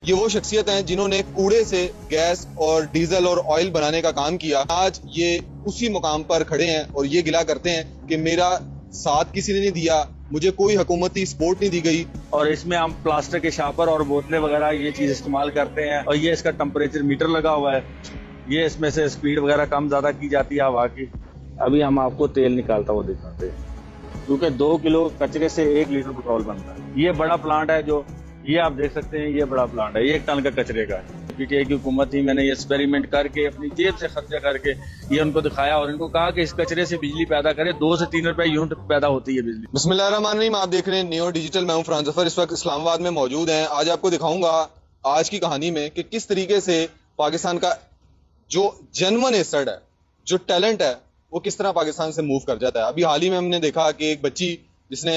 یہ وہ شخصیت ہیں جنہوں نے کوڑے سے گیس اور ڈیزل اور آئل بنانے کا کام کیا. آج یہ اسی مقام پر کھڑے ہیں اور یہ گلہ کرتے ہیں کہ میرا ساتھ کسی نے نہیں دیا, مجھے کوئی حکومتی سپورٹ نہیں دی گئی. اور اس میں ہم پلاسٹک کے شاپر اور بوتلیں وغیرہ یہ چیز استعمال کرتے ہیں, اور یہ اس کا ٹمپریچر میٹر لگا ہوا ہے. یہ اس میں سے سپیڈ وغیرہ کم زیادہ کی جاتی ہے ہوا کی. ابھی ہم آپ کو تیل نکالتا ہوا دکھاتے ہیں, کیونکہ 2 کلو کچرے سے 1 لیٹر پیٹرول بنتا ہے. یہ بڑا پلانٹ ہے, جو یہ آپ دیکھ سکتے ہیں, یہ بڑا پلانٹ ہے, یہ 1 ٹن کا کچرے کا ہے. پی ٹی آئی کی حکومت تھی, میں نے یہ ایکسپیریمنٹ کر کے اپنی جیب سے خرچہ کر کے یہ ان کو دکھایا اور ان کو کہا کہ اس کچرے سے بجلی پیدا کرے, 2 سے 3 روپے یونٹ پیدا ہوتی ہے بجلی. بسم اللہ الرحمن الرحیم. آپ دیکھ رہے ہیں نیو ڈیجیٹل. میں ہوں فرحان ظفر, اس وقت اسلام آباد میں موجود ہیں. آج آپ کو دکھاؤں گا آج کی کہانی میں کہ کس طریقے سے پاکستان کا جو جنون ایسڈ ہے, جو ٹیلنٹ ہے, وہ کس طرح پاکستان سے موو کر جاتا ہے. ابھی حال ہی میں ہم نے دیکھا کہ ایک بچی جس نے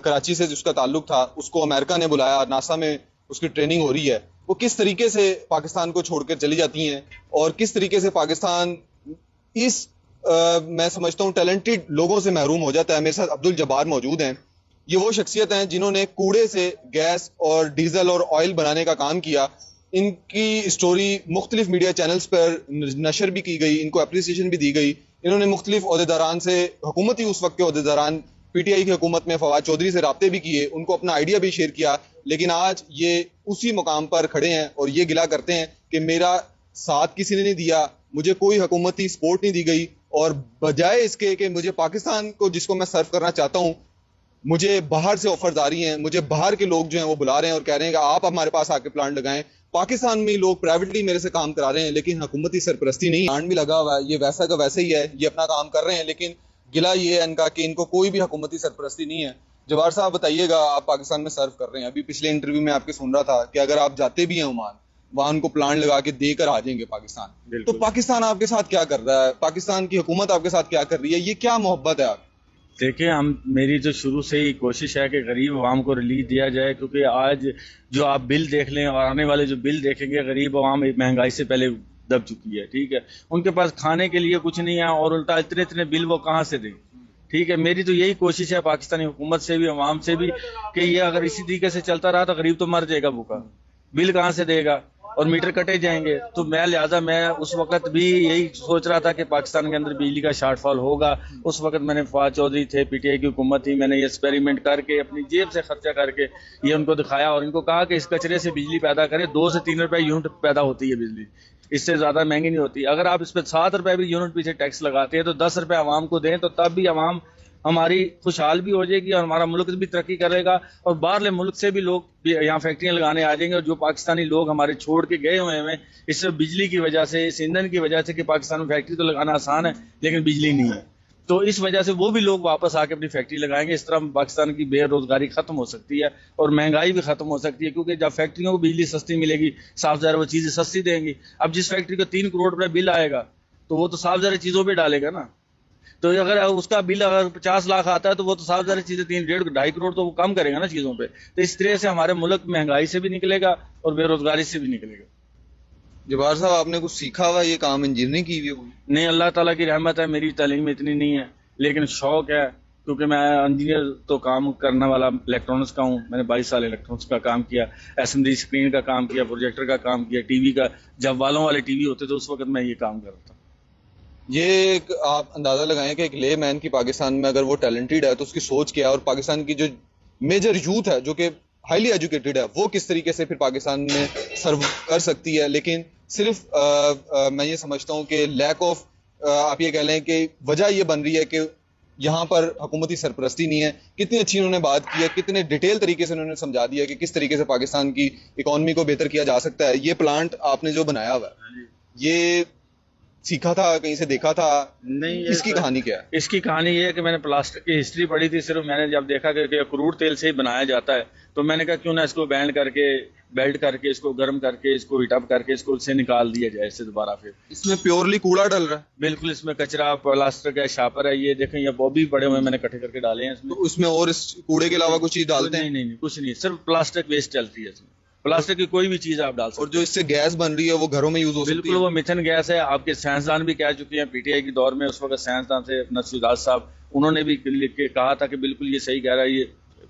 کراچی سے جس کا تعلق تھا, اس کو امریکہ نے بلایا, ناسا میں اس کی ٹریننگ ہو رہی ہے. وہ کس طریقے سے پاکستان کو چھوڑ کر چلی جاتی ہیں اور کس طریقے سے پاکستان اس میں سمجھتا ہوں ٹیلنٹڈ لوگوں سے محروم ہو جاتا ہے. میرے ساتھ عبد الجبار موجود ہیں. یہ وہ شخصیت ہیں جنہوں نے کوڑے سے گیس اور ڈیزل اور آئل بنانے کا کام کیا. ان کی اسٹوری مختلف میڈیا چینلز پر نشر بھی کی گئی, ان کو اپریسیشن بھی دی گئی. انہوں نے مختلف عہدیداران سے, حکومتی اس وقت کے عہدیداران پی ٹی آئی کی حکومت میں فواد چودھری سے رابطے بھی کیے, ان کو اپنا آئیڈیا بھی شیئر کیا. لیکن آج یہ اسی مقام پر کھڑے ہیں اور یہ گلہ کرتے ہیں کہ میرا ساتھ کسی نے نہیں دیا, مجھے کوئی حکومتی سپورٹ نہیں دی گئی, اور بجائے اس کے کہ مجھے پاکستان کو جس کو میں سرو کرنا چاہتا ہوں, مجھے باہر سے آفرز آ رہی ہیں, مجھے باہر کے لوگ جو ہیں وہ بلا رہے ہیں اور کہہ رہے ہیں کہ آپ ہمارے پاس آ کے پلانٹ لگائیں. پاکستان میں لوگ پرائیویٹلی میرے سے کام کرا رہے ہیں لیکن حکومتی سرپرستی نہیں. پلانٹ بھی لگا ہوا ہے, یہ ویسا کا ویسے ہی ہے, یہ اپنا کام کر رہے ہیں, لیکن گلہ یہ ہے ان کا کہ ان کو کوئی بھی حکومتی سرپرستی نہیں ہے. جوار صاحب بتائیے گا, آپ پاکستان میں سرو کر رہے ہیں, ابھی پچھلے انٹرویو میں آپ کے سن رہا تھا کہ اگر آپ جاتے بھی ہیں عمان, وہاں ان کو پلانٹ لگا کے دے کر آ جائیں گے پاکستان, تو پاکستان آپ کے ساتھ کیا کر رہا ہے, پاکستان کی حکومت آپ کے ساتھ کیا کر رہی ہے, یہ کیا محبت ہے آپ؟ دیکھیں, میری جو شروع سے ہی کوشش ہے کہ غریب عوام کو ریلیف دیا جائے, کیونکہ آج جو آپ بل دیکھ لیں اور آنے والے جو بل دیکھیں گے, غریب عوام مہنگائی سے پہلے دب چکی ہے. ٹھیک ہے, ان کے پاس کھانے کے لیے کچھ نہیں ہے اور الٹا اتنے بل وہ کہاں سے دیں. ٹھیک ہے, میری تو یہی کوشش ہے پاکستانی حکومت سے بھی, عوام سے بھی, کہ یہ اگر اسی طریقے سے چلتا رہا تو غریب تو مر جائے گا بھوکا, بل کہاں سے دے گا اور میٹر کٹے جائیں گے. تو لہٰذا میں اس وقت بھی یہی سوچ رہا تھا کہ پاکستان کے اندر بجلی کا شارٹ فال ہوگا. اس وقت میں نے فواد چودھری تھے, پی ٹی آئی کی حکومت تھی, میں نے یہ ایکسپیریمنٹ کر کے اپنی جیب سے خرچہ کر کے یہ ان کو دکھایا اور ان کو کہا کہ اس کچرے سے بجلی پیدا کرے, 2 سے 3 روپے یونٹ پیدا ہوتی ہے بجلی, اس سے زیادہ مہنگی نہیں ہوتی. اگر آپ اس پہ 7 روپے بھی یونٹ پیچھے ٹیکس لگاتے ہیں تو 10 روپے عوام کو دیں, تو تب بھی عوام ہماری خوشحال بھی ہو جائے گی اور ہمارا ملک بھی ترقی کرے گا, اور باہر ملک سے بھی لوگ یہاں فیکٹریاں لگانے آ جائیں گے. اور جو پاکستانی لوگ ہمارے چھوڑ کے گئے ہوئے ہیں, اس سے بجلی کی وجہ سے, اس ایندھن کی وجہ سے, کہ پاکستان میں فیکٹری تو لگانا آسان ہے لیکن بجلی نہیں ہے, تو اس وجہ سے وہ بھی لوگ واپس آ کے اپنی فیکٹری لگائیں گے. اس طرح پاکستان کی بے روزگاری ختم ہو سکتی ہے اور مہنگائی بھی ختم ہو سکتی ہے, کیونکہ جب فیکٹریوں کو بجلی سستی ملے گی, صاف ظاہر وہ چیزیں سستی دیں گی. اب جس فیکٹری کو 3 کروڑ روپے بل آئے گا تو وہ تو صاف ظاہر چیزوں پہ ڈالے گا نا, تو اگر اس کا بل اگر 50 لاکھ آتا ہے تو وہ تو صاف ظاہر چیزیں 3-2.5 کروڑ تو وہ کم کرے گا نا چیزوں پہ. تو اس طرح سے ہمارے ملک مہنگائی سے بھی نکلے گا اور بے روزگاری سے بھی نکلے گا. جبار صاحب, آپ نے کچھ سیکھا ہوا یہ کام انجینئرنگ کی ہوئی ہے؟ نہیں, اللہ تعالیٰ کی رحمت ہے, میری تعلیم اتنی نہیں ہے, لیکن شوق ہے, کیونکہ میں انجینئر تو کام کرنے والا الیکٹرانکس کا ہوں. میں نے 22 سال الیکٹرانکس کا کام کیا, اسمبلی اسکرین کا کام کیا, پروجیکٹر کا کام کیا, ٹی وی کا, جب والوں والے ٹی وی ہوتے تو اس وقت میں یہ کام کر رہا تھا. یہ ایک آپ اندازہ لگائیں کہ ایک لے مین کی پاکستان میں اگر وہ ٹیلنٹڈ ہے تو اس کی سوچ کیا ہے, اور پاکستان کی جو میجر یوتھ ہے جو کہ ہائیلی ایجوکیٹڈ ہے, وہ کس طریقے سے پھر پاکستان میں سرو کر سکتی ہے. لیکن صرف میں یہ سمجھتا ہوں کہ لیک آف, آپ یہ کہہ لیں کہ وجہ یہ بن رہی ہے کہ یہاں پر حکومتی سرپرستی نہیں ہے. کتنی اچھی انہوں نے بات کی ہے, کتنے ڈیٹیل طریقے سے انہوں نے سمجھا دیا کہ کس طریقے سے پاکستان کی اکانومی کو بہتر کیا جا سکتا ہے. یہ پلانٹ آپ نے جو بنایا ہوا ہے, یہ سیکھا تھا, کہیں سے دیکھا تھا؟ نہیں, اس کی کہانی کیا ہے؟ اس کی کہانی یہ ہے کہ میں نے پلاسٹک کی ہسٹری پڑھی تھی. صرف میں نے جب دیکھا کہ کروڑ تیل سے ہی بنایا جاتا ہے تو میں نے کہا کیوں نہ اس کو بینڈ کر کے, بیلٹ کر کے, اس کو گرم کر کے, اس کو ہیٹ اپ کر کے, اس کو سے نکال دیا جائے اس سے دوبارہ. پھر اس میں پیورلی کوڑا ڈل رہا ہے؟ بالکل, اس میں کچرا, پلاسٹک ہے, شاپر ہے, یہ دیکھیں یہ بوبی پڑے ہوئے میں نے اکٹھے کر کے ڈالے ہیں اس میں. تو اس میں اور اس کوڑے کے علاوہ کچھ چیز ڈالتے ہیں؟ نہیں, کچھ نہیں, صرف پلاسٹک ویسٹ چلتی ہے اس میں. پلاسٹک کی کوئی بھی چیز آپ ڈال سکتے. اور جو اس سے گیس بن رہی ہے وہ گھروں میں یوز ہو سکتی ہے؟ بالکل, وہ میتھن گیس ہے. آپ کے سائنسدان بھی کہہ چکے ہیں, پی ٹی آئی کے دور میں اس وقت سائنسدان تھے نصیر صاحب, انہوں نے بھی لکھ کے کہا تھا کہ بالکل یہ صحیح کہہ رہا ہے, یہ